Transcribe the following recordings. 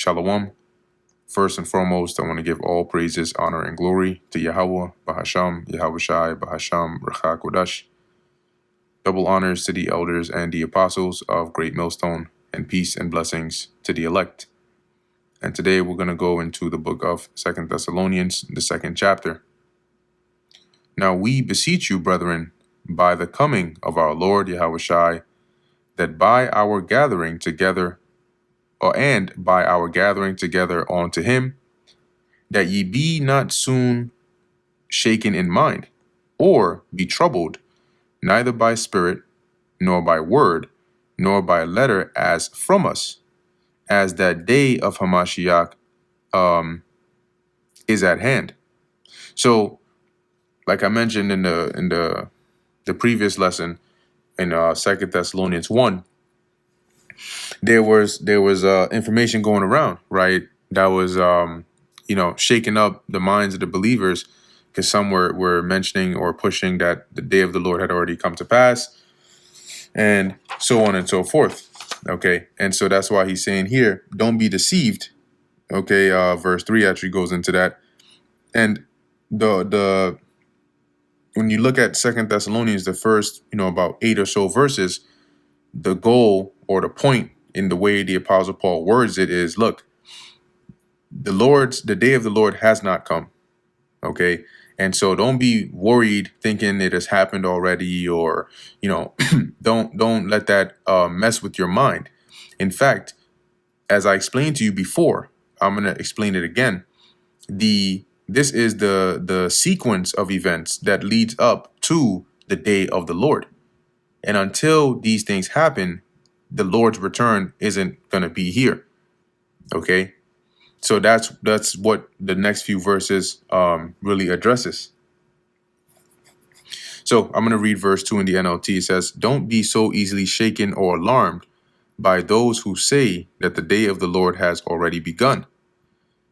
Shalom. First and foremost, I want to give all praises, honor, and glory to Yahweh, Bahasham, Yahweh Shai, Bahasham, Rachak Kodash. Double honors to the elders and the apostles of Great Millstone, and peace and blessings to the elect. And today we're going to go into the book of 2 Thessalonians, the 2nd chapter. Now we beseech you, brethren, by the coming of our Lord Yahweh Shai, that by our gathering together unto him, that ye be not soon shaken in mind, or be troubled, neither by spirit, nor by word, nor by letter as from us, as that day of Hamashiach is at hand. So, like I mentioned in the previous lesson in 2 Thessalonians 1, there was information going around, right? That was shaking up the minds of the believers, because some were mentioning or pushing that the day of the Lord had already come to pass, and so on and so forth. Okay, and so that's why he's saying here, don't be deceived. Okay, verse 3 actually goes into that. And the when you look at 2 Thessalonians, the first about 8 or so verses, the goal or the point in the way the Apostle Paul words it is, look, the day of the Lord has not come. Okay, and so don't be worried thinking it has happened already, or don't let that mess with your mind. In fact, as I explained to you before, I'm going to explain it again. This is the sequence of events that leads up to the day of the Lord. And until these things happen, the Lord's return isn't going to be here. Okay? So that's what the next few verses really addresses. So I'm going to read verse 2 in the NLT. It says, "Don't be so easily shaken or alarmed by those who say that the day of the Lord has already begun.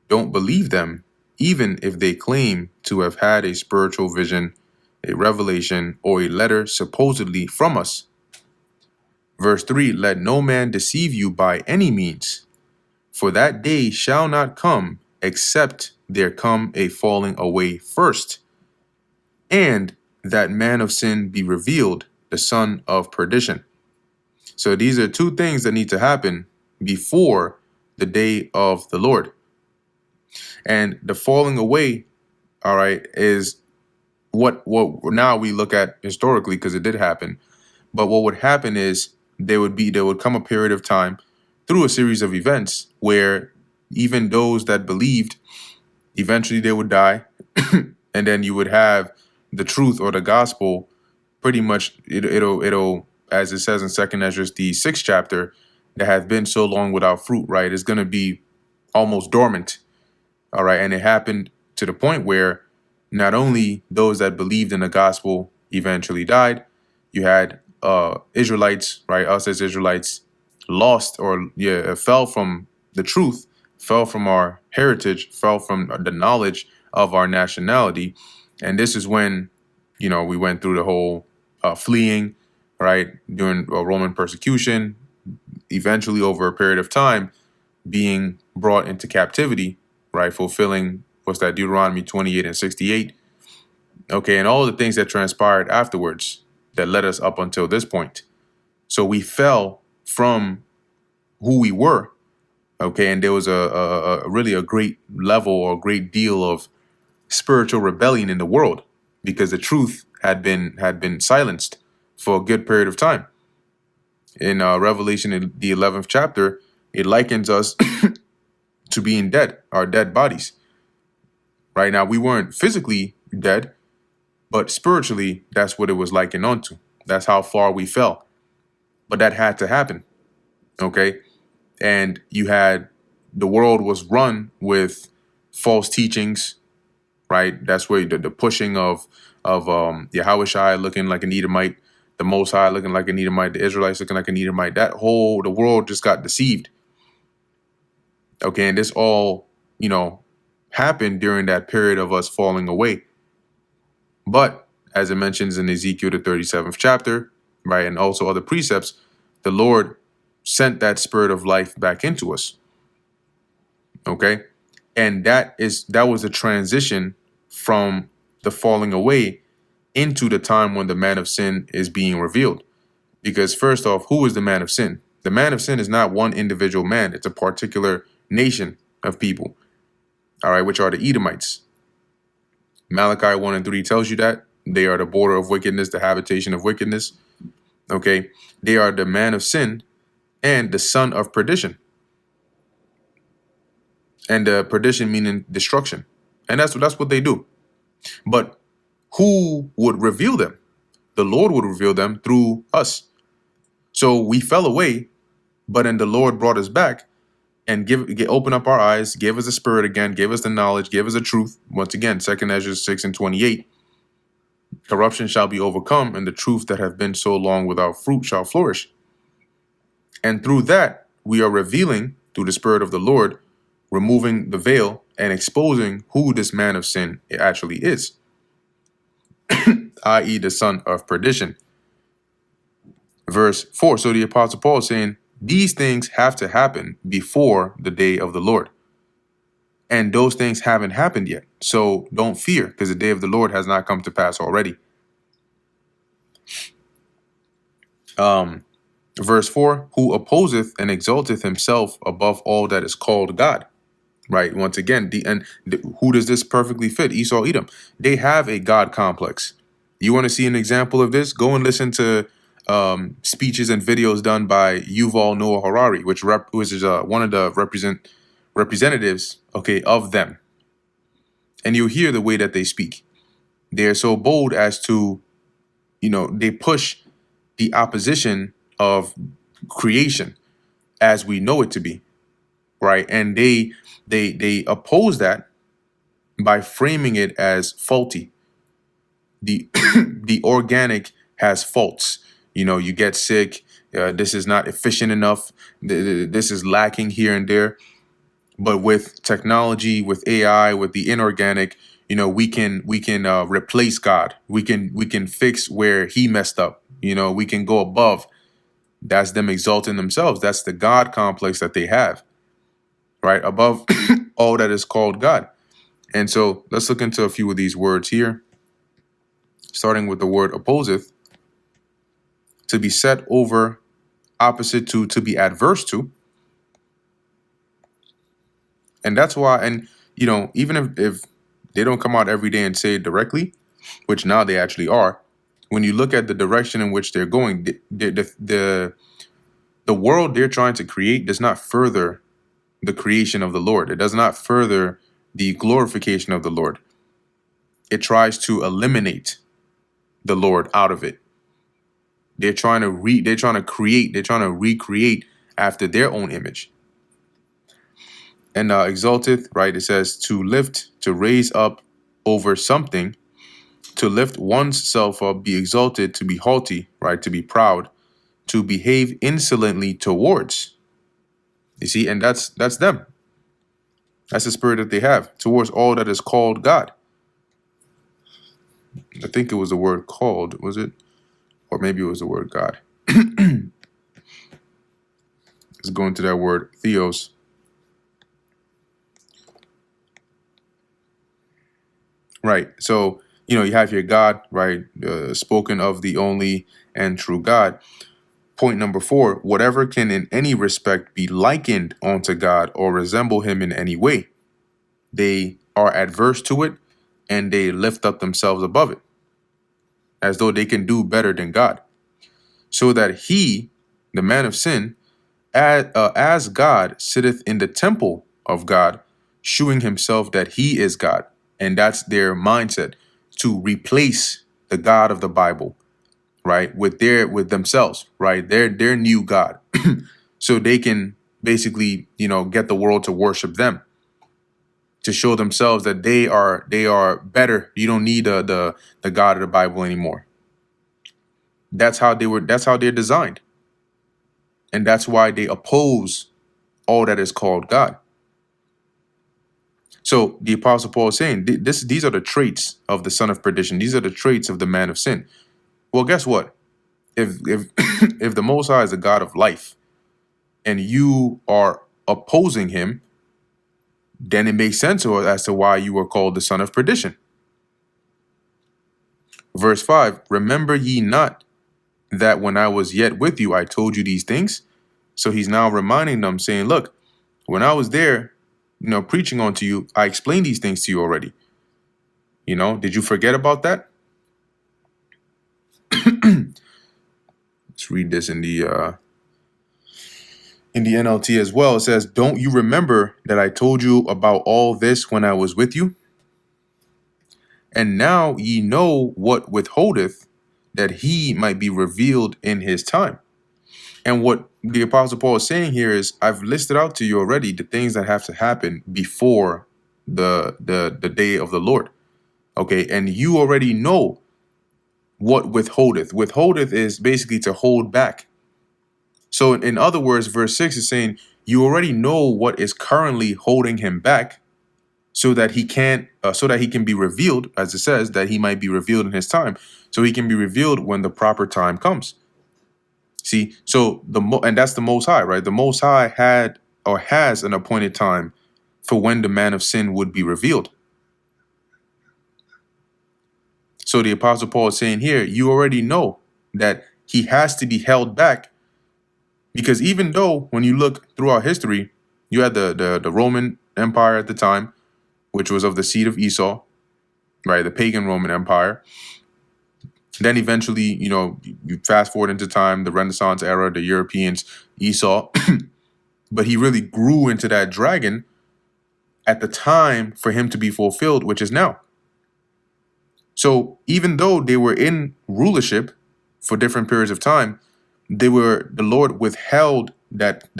Don't believe them, even if they claim to have had a spiritual vision, a revelation, or a letter supposedly from us." Verse 3, "Let no man deceive you by any means, for that day shall not come except there come a falling away first, and that man of sin be revealed, the son of perdition." So these are two things that need to happen before the day of the Lord. And the falling away, all right, is what now we look at historically, because it did happen. But what would happen is there would come a period of time through a series of events where even those that believed, eventually they would die. And then you would have the truth or the gospel pretty much, it'll as it says in 2nd Ezra, the 6th chapter, that have been so long without fruit, right? It's going to be almost dormant. All right. And it happened to the point where not only those that believed in the gospel eventually died, you had Israelites, right? Us as Israelites lost fell from the truth, fell from our heritage, fell from the knowledge of our nationality. And this is when, we went through the whole fleeing, right? During Roman persecution, eventually over a period of time being brought into captivity, right? Fulfilling what's that, Deuteronomy 28 and 68. Okay, and all the things that transpired afterwards that led us up until this point. So we fell from who we were. Okay, and there was a really a great level or a great deal of spiritual rebellion in the world, because the truth had been silenced for a good period of time. In Revelation, in the 11th chapter, it likens us to being dead, our dead bodies. Right now, we weren't physically dead, but spiritually, that's what it was likened onto. That's how far we fell. But that had to happen. Okay, and the world was run with false teachings. Right, that's where the pushing of Yahweh Shai looking like an Edomite, the Most High looking like an Edomite, the Israelites looking like an Edomite. The world just got deceived. Okay, and this all happened during that period of us falling away. But as it mentions in Ezekiel, the 37th chapter, right, and also other precepts, the Lord sent that spirit of life back into us. Okay. And that was a transition from the falling away into the time when the man of sin is being revealed. Because first off, who is the man of sin? The man of sin is not one individual man. It's a particular nation of people, all right, which are the Edomites. Malachi 1 and 3 tells you that. They are the border of wickedness, the habitation of wickedness. Okay. They are the man of sin and the son of perdition. And perdition meaning destruction. And that's what they do. But who would reveal them? The Lord would reveal them through us. So we fell away, but then the Lord brought us back and open up our eyes, gave us the spirit again, gave us the knowledge, gave us the truth. Once again, 2 Ezra 6 and 28. Corruption shall be overcome, and the truth that have been so long without fruit shall flourish. And through that, we are revealing, through the Spirit of the Lord, removing the veil and exposing who this man of sin actually is, i.e. the son of perdition. Verse 4, so the Apostle Paul is saying, these things have to happen before the day of the Lord. And those things haven't happened yet. So don't fear, because the day of the Lord has not come to pass already. Verse 4, who opposeth and exalteth himself above all that is called God. Right. Once again, who does this perfectly fit? Esau, Edom. They have a God complex. You want to see an example of this? Go and listen to speeches and videos done by Yuval Noah Harari, which is one of the representatives, okay, of them. And you hear the way that they speak. They're so bold as to, they push the opposition of creation as we know it to be, right? And they oppose that by framing it as faulty. The the organic has faults. You get sick. This is not efficient enough. This is lacking here and there. But with technology, with AI, with the inorganic, we can replace God. We can fix where he messed up. We can go above. That's them exalting themselves. That's the God complex that they have, right? Above all that is called God. And so let's look into a few of these words here, starting with the word opposeth, to be set over, opposite to be adverse to. And that's why, and even if they don't come out every day and say it directly, which now they actually are, when you look at the direction in which they're going, the world they're trying to create does not further the creation of the Lord. It does not further the glorification of the Lord. It tries to eliminate the Lord out of it. They're trying to recreate after their own image. And exalteth, right? It says to lift, to raise up over something, to lift one's self up, be exalted, to be haughty, right? To be proud, to behave insolently towards. You see, and that's them. That's the spirit that they have towards all that is called God. I think it was the word called, was it? Or maybe it was the word God. Let's go into that word theos. Right. So, you have your God, right? Spoken of the only and true God. Point number 4, whatever can in any respect be likened unto God or resemble him in any way, they are adverse to it and they lift up themselves above it as though they can do better than God. So that he, the man of sin, as God sitteth in the temple of God, shewing himself that he is God. And that's their mindset, to replace the God of the Bible, right, with themselves, right, their new God, so they can basically get the world to worship them, to show themselves that they are better. You don't need the God of the Bible anymore. That's how they're designed, and that's why they oppose all that is called God. So the Apostle Paul is saying these are the traits of the son of perdition. These are the traits of the man of sin. Well, guess what? If if the Most High is a God of life and you are opposing him, then it makes sense as to why you were called the son of perdition. Verse 5, remember ye not that when I was yet with you, I told you these things? So he's now reminding them, saying, look, when I was there, preaching unto you, I explained these things to you already. Did you forget about that? Let's read this in the NLT as well. It says, don't you remember that I told you about all this when I was with you? And now ye know what withholdeth, that he might be revealed in his time. And what the Apostle Paul is saying here is, I've listed out to you already the things that have to happen before the day of the Lord. Okay, and you already know what withholdeth. Withholdeth is basically to hold back. So in other words, verse 6 is saying, you already know what is currently holding him back, so that he can be revealed, as it says, that he might be revealed in his time. So he can be revealed when the proper time comes. See, so and that's the Most High, right? The Most High had or has an appointed time for when the man of sin would be revealed. So the Apostle Paul is saying here, you already know that he has to be held back, because even though when you look throughout history, you had the Roman Empire at the time, which was of the seed of Esau, right? The pagan Roman Empire. Then eventually, you fast forward into time, the Renaissance era, the Europeans, Esau. But he really grew into that dragon at the time for him to be fulfilled, which is now. So even though they were in rulership for different periods of time, the Lord withheld that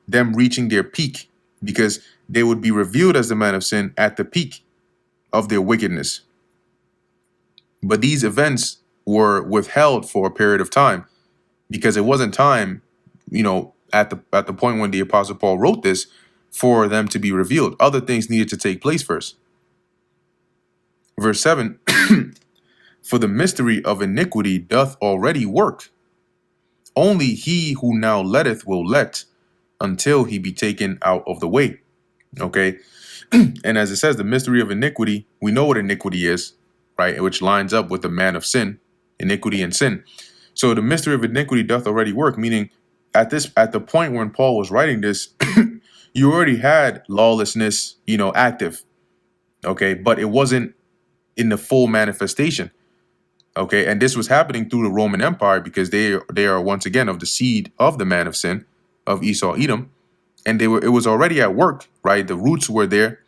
them reaching their peak, because they would be revealed as the man of sin at the peak of their wickedness. But these events were withheld for a period of time, because it wasn't time, at the point when the Apostle Paul wrote this, for them to be revealed. Other things needed to take place first. Verse 7, for the mystery of iniquity doth already work. Only he who now letteth will let, until he be taken out of the way. Okay. And as it says, the mystery of iniquity, we know what iniquity is, right? Which lines up with the man of sin, iniquity and sin. So the mystery of iniquity doth already work, meaning at the point when Paul was writing this, you already had lawlessness, active. Okay. But it wasn't in the full manifestation. Okay. And this was happening through the Roman Empire, because they are once again of the seed of the man of sin, of Esau, Edom. And it was already at work, right? The roots were there,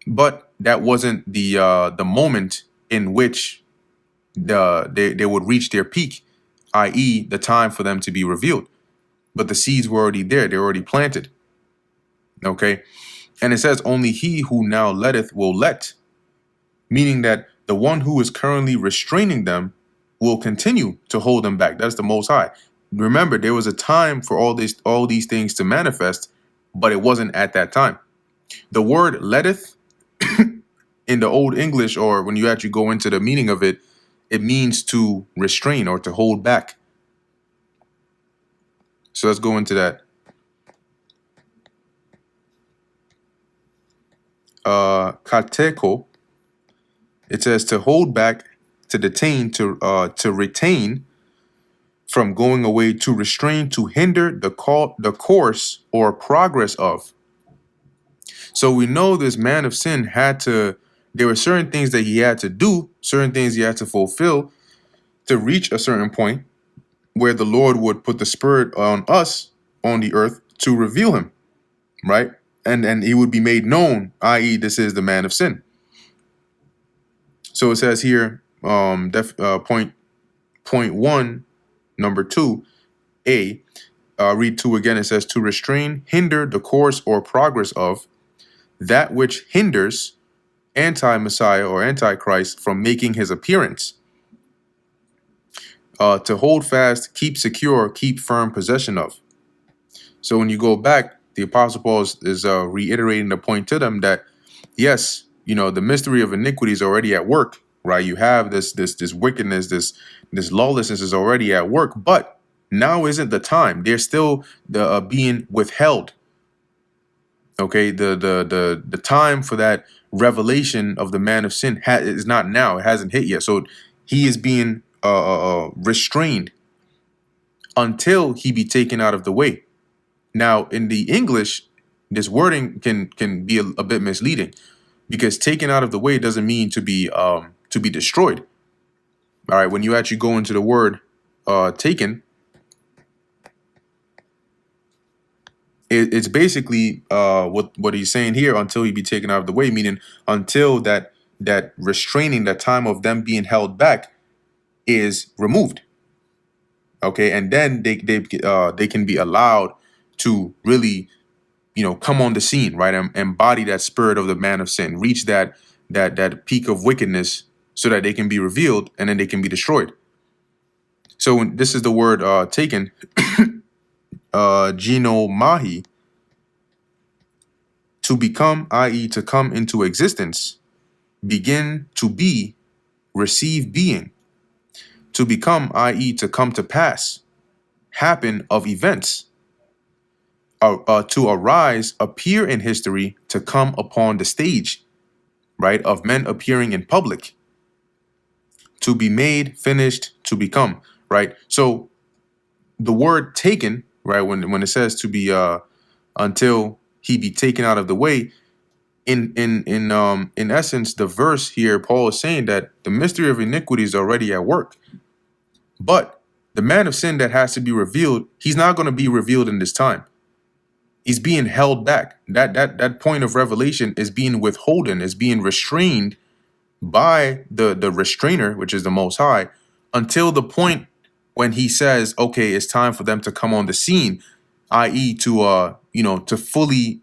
but that wasn't the moment in which they would reach their peak, i.e. the time for them to be revealed. But the seeds were already there. They're already planted. Okay. And it says, only he who now letteth will let, meaning that the one who is currently restraining them will continue to hold them back. That's the Most High. Remember, there was a time for all these things to manifest, but it wasn't at that time. The word letteth in the Old English, or when you actually go into the meaning of it, it means to restrain or to hold back. So let's go into that. Kateko, it says to hold back, to detain, to retain from going away, to restrain, to hinder the course or progress of. So we know this man of sin there were certain things that he had to do, certain things he had to fulfill to reach a certain point where the Lord would put the Spirit on us on the earth to reveal him, right? And he would be made known, i.e. this is the man of sin. So it says here, point 1, number 2, A, read 2 again. It says to restrain, hinder the course or progress of that which hinders anti-Messiah or Antichrist from making his appearance. To hold fast, keep secure, keep firm possession of. So when you go back, the Apostle Paul is reiterating the point to them that, yes, the mystery of iniquity is already at work, right? You have this wickedness, this lawlessness is already at work, but now isn't the time. They're still being withheld. Okay, the time for that revelation of the man of sin is not now. It hasn't hit yet. So he is being restrained until he be taken out of the way. Now, in the English, this wording can be a bit misleading, because taken out of the way doesn't mean to be destroyed. All right, when you actually go into the word taken, it's basically what he's saying here, until he be taken out of the way, meaning until that restraining, that time of them being held back, is removed. Okay, and then they can be allowed to really, come on the scene, right? Embody that spirit of the man of sin, reach that peak of wickedness, so that they can be revealed, and then they can be destroyed. So this is the word taken, genomahi, to become, i.e., to come into existence, begin to be, receive being, to become, i.e., to come to pass, happen of events, to arise, appear in history, to come upon the stage, right, of men appearing in public, to be made, finished, to become, right? So the word taken, right, when it says to be until he be taken out of the way, in essence, the verse here, Paul is saying that the mystery of iniquity is already at work. But the man of sin that has to be revealed, he's not going to be revealed in this time. He's being held back. That point of revelation is being withholden, is being restrained by the restrainer, which is the Most High, until the point when he says, okay, it's time for them to come on the scene, i.e., to fully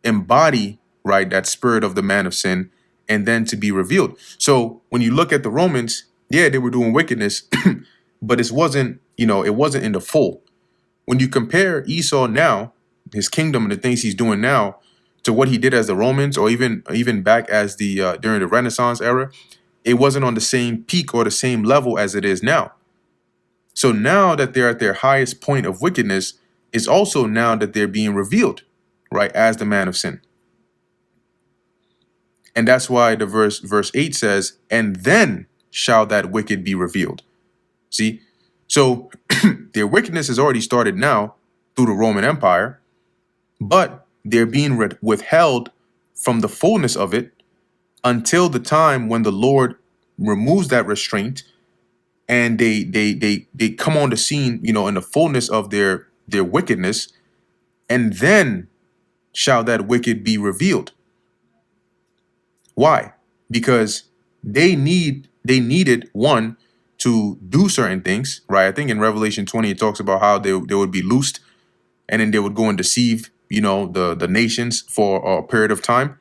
embody, right, that spirit of the man of sin, and then to be revealed. So when you look at the Romans, yeah, they were doing wickedness, but it wasn't in the full. When you compare Esau now, his kingdom and the things he's doing now, to what he did as the Romans, or even back as the during the Renaissance era, it wasn't on the same peak or the same level as it is now. So now that they're at their highest point of wickedness, is also now that they're being revealed, right, as the man of sin. And that's why the verse 8 says, and then shall that wicked be revealed. See? So their wickedness has already started now through the Roman Empire, but they're being withheld from the fullness of it until the time when the Lord removes that restraint, and they come on the scene, in the fullness of their wickedness, and then shall that wicked be revealed. Why? Because they needed one to do certain things, right? I think in Revelation 20 it talks about how they would be loosed, and then they would go and deceive, the nations for a period of time.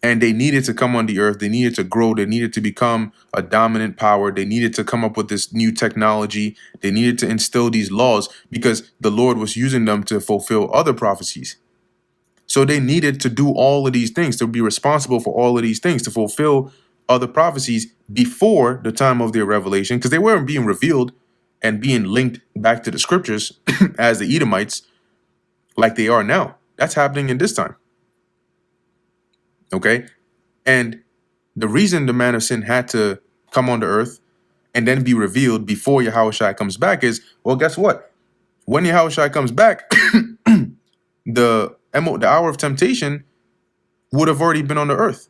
And they needed to come on the earth. They needed to grow. They needed to become a dominant power. They needed to come up with this new technology. They needed to instill these laws, because the Lord was using them to fulfill other prophecies. So they needed to do all of these things, to be responsible for all of these things, to fulfill other prophecies before the time of their revelation, because they weren't being revealed and being linked back to the scriptures as the Edomites like they are now. That's happening in this time. Okay? And the reason the man of sin had to come on the earth and then be revealed before Yahushua comes back is, well, guess what? When Yahushua comes back, the hour of temptation would have already been on the earth,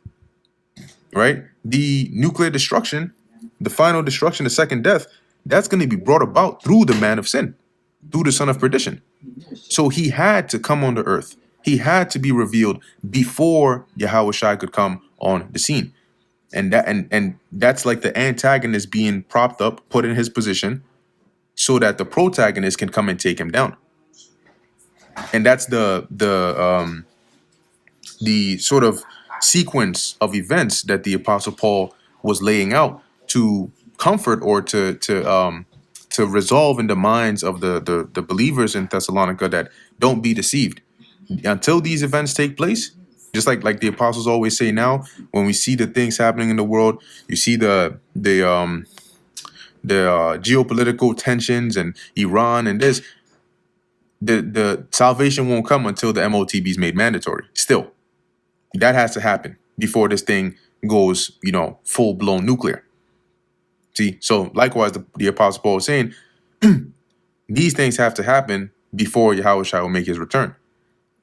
right? The nuclear destruction, the final destruction, the second death, that's going to be brought about through the man of sin, through the son of perdition. So he had to come on the earth. He had to be revealed before Yahushua could come on the scene. And that's like the antagonist being propped up, put in his position, so that the protagonist can come and take him down. And that's the sort of sequence of events that the Apostle Paul was laying out to comfort, or to resolve in the minds of the believers in Thessalonica, that don't be deceived. Until these events take place, just like the apostles always say now, when we see the things happening in the world, you see the geopolitical tensions and Iran and this, the salvation won't come until the MOTB is made mandatory. Still, that has to happen before this thing goes, full blown nuclear. See, so likewise, the Apostle Paul is saying these things have to happen before Yahushua will make his return,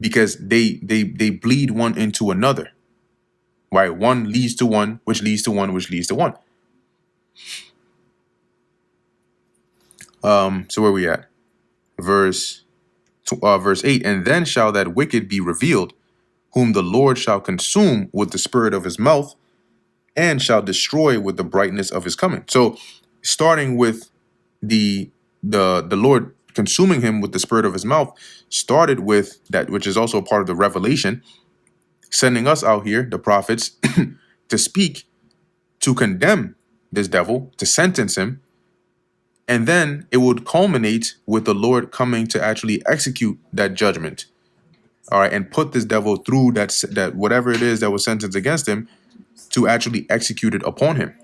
because they bleed one into another. Right, one leads to one, which leads to one, which leads to one. So where we at? Verse 8. And then shall that wicked be revealed, whom the Lord shall consume with the spirit of his mouth, and shall destroy with the brightness of his coming. So, starting with the Lord consuming him with the spirit of his mouth, started with that, which is also part of the revelation, sending us out here, the prophets, to speak, to condemn this devil, to sentence him. And then it would culminate with the Lord coming to actually execute that judgment. All right, and put this devil through that whatever it is that was sentenced against him, to actually execute it upon him,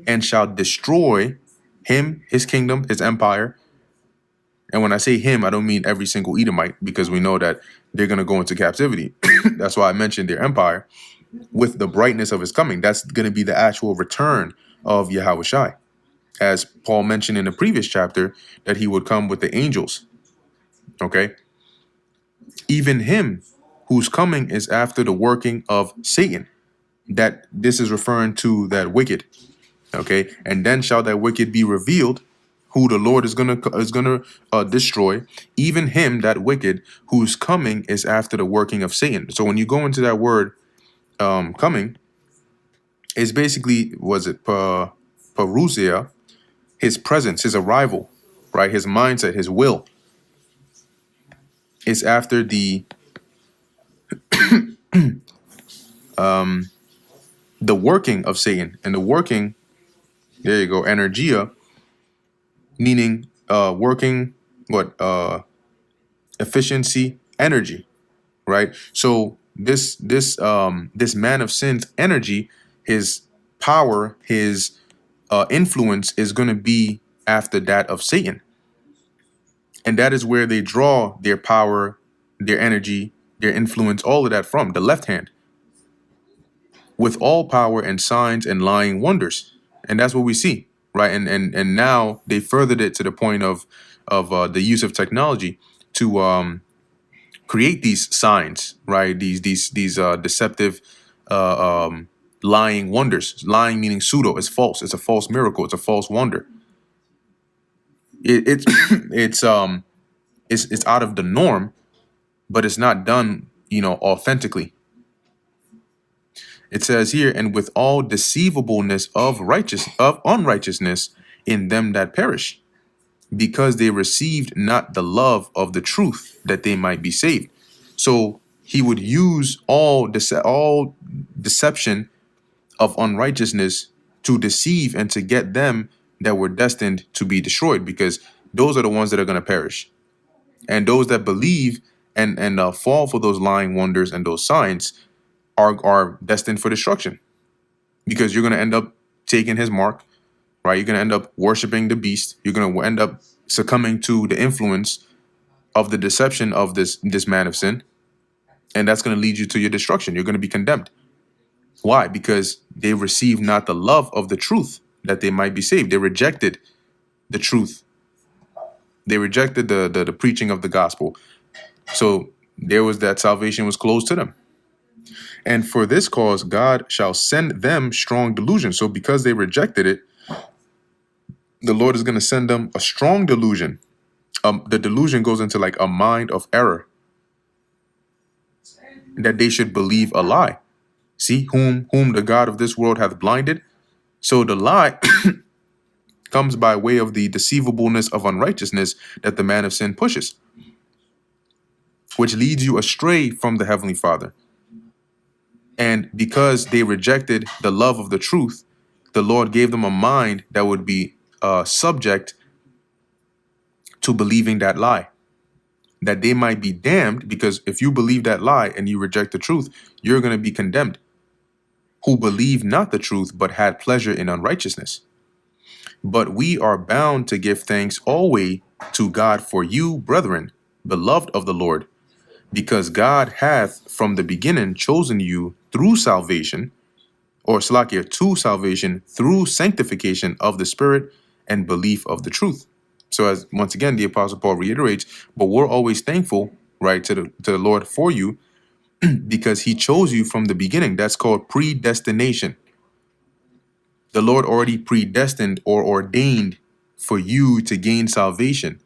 and shall destroy him, his kingdom, his empire. And when I say him, I don't mean every single Edomite, because we know that they're going to go into captivity. That's why I mentioned their empire, with the brightness of his coming. That's going to be the actual return of Yahushua. As Paul mentioned in the previous chapter, that he would come with the angels. Okay. Even him whose coming is after the working of Satan. That this is referring to that wicked. Okay. And then shall that wicked be revealed, who the Lord is gonna destroy, even him, that wicked, whose coming is after the working of Satan. So when you go into that word coming, it's basically, parousia, his presence, his arrival, right? His mindset, his will is after the working of Satan. And the working, there you go, energia, meaning working, efficiency, energy, right? So this man of sin's energy, his power, his influence is going to be after that of Satan. And that is where they draw their power, their energy, their influence, all of that from, the left hand, with all power and signs and lying wonders. And that's what we see, right? And now they furthered it to the point of the use of technology to create these signs, right? These deceptive lying wonders. Lying meaning pseudo, it's false. It's a false miracle. It's a false wonder. It's it's out of the norm, but it's not done, authentically. It says here, and with all deceivableness of unrighteousness in them that perish, because they received not the love of the truth, that they might be saved. So he would use all deception of unrighteousness to deceive and to get them that were destined to be destroyed, because those are the ones that are going to perish. And those that believe and fall for those lying wonders and those signs are destined for destruction, because you're going to end up taking his mark, right? You're going to end up worshiping the beast. You're going to end up succumbing to the influence of the deception of this man of sin. And that's going to lead you to your destruction. You're going to be condemned. Why? Because they received not the love of the truth, that they might be saved. They rejected the truth. They rejected the preaching of the gospel. So there was that salvation was closed to them. And for this cause, God shall send them strong delusion. So because they rejected it, the Lord is going to send them a strong delusion. The delusion goes into like a mind of error, that they should believe a lie. See, whom the God of this world hath blinded. So the lie comes by way of the deceivableness of unrighteousness that the man of sin pushes, which leads you astray from the Heavenly Father. And because they rejected the love of the truth, the Lord gave them a mind that would be subject to believing that lie, that they might be damned. Because if you believe that lie and you reject the truth, you're going to be condemned, who believed not the truth, but had pleasure in unrighteousness. But we are bound to give thanks always to God for you, brethren, beloved of the Lord, because God hath from the beginning chosen you through salvation, or Salakia, to salvation through sanctification of the Spirit and belief of the truth. So as once again the Apostle Paul reiterates, but we're always thankful, right, to the Lord for you, because he chose you from the beginning. That's called predestination. The Lord already predestined or ordained for you to gain salvation,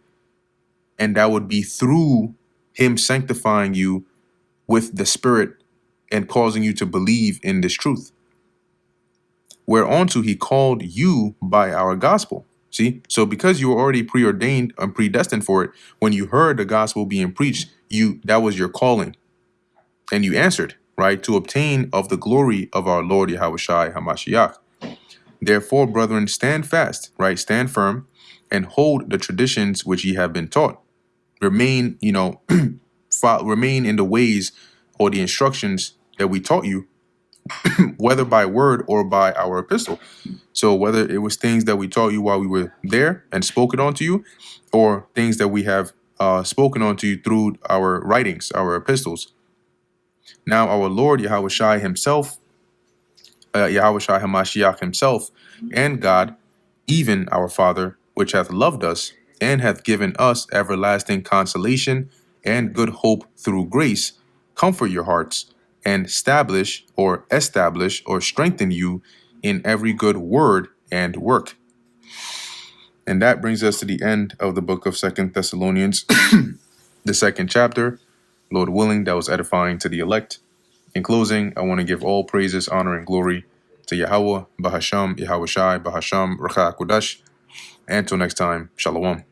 and that would be through him sanctifying you with the Spirit and causing you to believe in this truth, whereunto he called you by our gospel. See, so because you were already preordained and predestined for it, when you heard the gospel being preached, that was your calling, and you answered, right, to obtain of the glory of our Lord Yahushua Hamashiach. Therefore, brethren, stand fast, right, stand firm, and hold the traditions which ye have been taught. Remain, remain in the ways or the instructions that we taught you, whether by word or by our epistle. So whether it was things that we taught you while we were there and spoken onto you, or things that we have spoken onto you through our writings, our epistles. Now our Lord Yahushua himself, Yahushua Hamashiach himself, and God, even our Father, which hath loved us, and hath given us everlasting consolation and good hope through grace, comfort your hearts, and establish or strengthen you in every good word and work. And that brings us to the end of the book of 2 Thessalonians, the second chapter. Lord willing, that was edifying to the elect. In closing, I want to give all praises, honor, and glory to Yahweh, Bahasham, Yahushai, Bahasham, Racha Kodash. And until next time, Shalom.